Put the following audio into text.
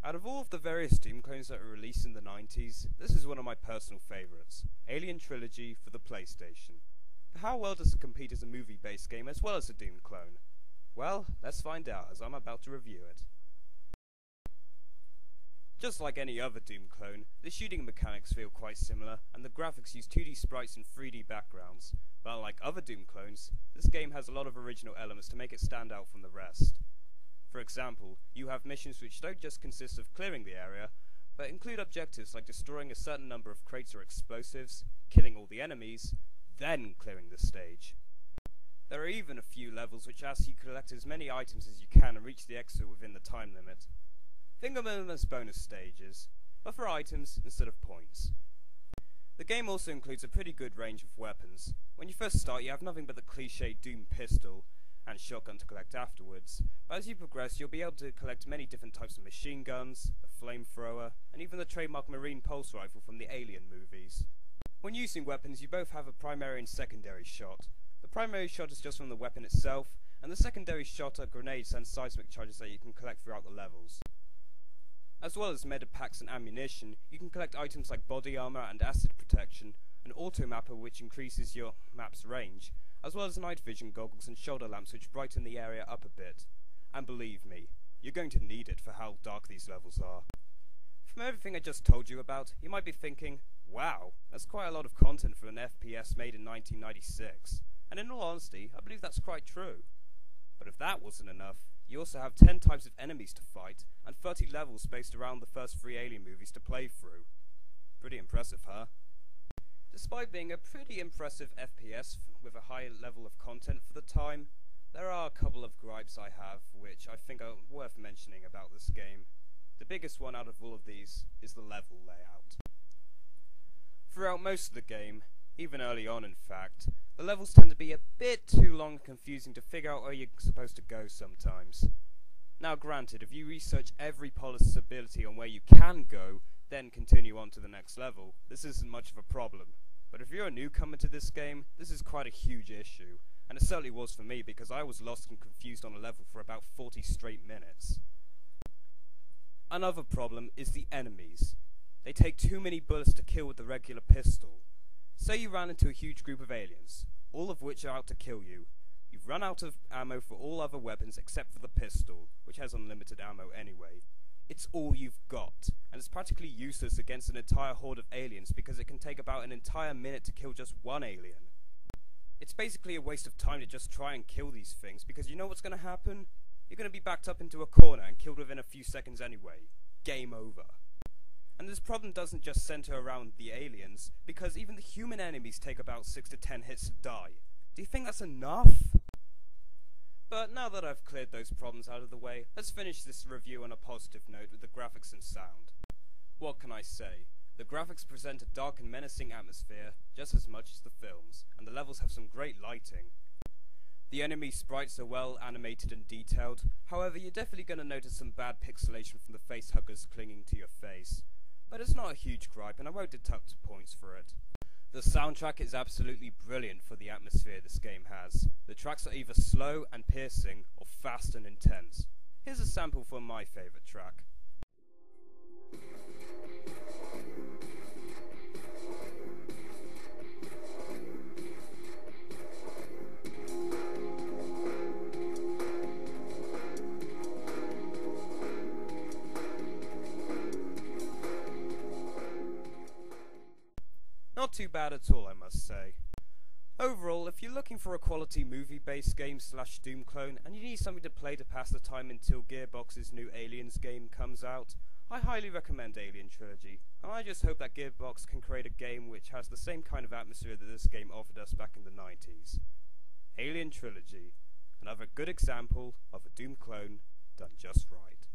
Out of all of the various Doom clones that were released in the 90s, this is one of my personal favourites, Alien Trilogy for the PlayStation. How well does it compete as a movie-based game as well as a Doom clone? Well, let's find out as I'm about to review it. Just like any other Doom clone, the shooting mechanics feel quite similar, and the graphics use 2D sprites and 3D backgrounds, but unlike other Doom clones, this game has a lot of original elements to make it stand out from the rest. For example, you have missions which don't just consist of clearing the area, but include objectives like destroying a certain number of crates or explosives, killing all the enemies, then clearing the stage. There are even a few levels which ask you to collect as many items as you can and reach the exit within the time limit. Think of them as bonus stages, but for items instead of points. The game also includes a pretty good range of weapons. When you first start, you have nothing but the cliché Doom pistol and shotgun to collect afterwards, but as you progress you'll be able to collect many different types of machine guns, a flamethrower, and even the trademark marine pulse rifle from the Alien movies. When using weapons you both have a primary and secondary shot. The primary shot is just from the weapon itself, and the secondary shot are grenades and seismic charges that you can collect throughout the levels. As well as medipacks and ammunition, you can collect items like body armor and acid protection, an auto mapper which increases your map's range, as well as night vision goggles and shoulder lamps which brighten the area up a bit. And believe me, you're going to need it for how dark these levels are. From everything I just told you about, you might be thinking, wow, that's quite a lot of content for an FPS made in 1996. And in all honesty, I believe that's quite true. But if that wasn't enough, you also have 10 types of enemies to fight, and 30 levels spaced around the first 3 Alien movies to play through. Pretty impressive, huh? Despite being a pretty impressive FPS with a high level of content for the time, there are a couple of gripes I have which I think are worth mentioning about this game. The biggest one out of all of these is the level layout. Throughout most of the game, even early on in fact, the levels tend to be a bit too long and confusing to figure out where you're supposed to go sometimes. Now granted, if you research every possibility on where you can go, then continue on to the next level, this isn't much of a problem. But if you're a newcomer to this game, this is quite a huge issue, and it certainly was for me because I was lost and confused on a level for about 40 straight minutes. Another problem is the enemies. They take too many bullets to kill with the regular pistol. Say you ran into a huge group of aliens, all of which are out to kill you. You've run out of ammo for all other weapons except for the pistol, which has unlimited ammo anyway. It's all you've got, and it's practically useless against an entire horde of aliens because it can take about an entire minute to kill just one alien. It's basically a waste of time to just try and kill these things because you know what's going to happen? You're going to be backed up into a corner and killed within a few seconds anyway. Game over. And this problem doesn't just center around the aliens, because even the human enemies take about 6 to 10 hits to die. Do you think that's enough? But now that I've cleared those problems out of the way, let's finish this review on a positive note with the graphics and sound. What can I say? The graphics present a dark and menacing atmosphere just as much as the films, and the levels have some great lighting. The enemy sprites are well animated and detailed, however you're definitely going to notice some bad pixelation from the face huggers clinging to your face. But it's not a huge gripe and I won't deduct points for it. The soundtrack is absolutely brilliant for the atmosphere this game has. The tracks are either slow and piercing or fast and intense. Here's a sample from my favourite track. Not too bad at all, I must say. Overall, if you're looking for a quality movie-based game / Doom clone, and you need something to play to pass the time until Gearbox's new Aliens game comes out, I highly recommend Alien Trilogy, and I just hope that Gearbox can create a game which has the same kind of atmosphere that this game offered us back in the 90s. Alien Trilogy, another good example of a Doom clone done just right.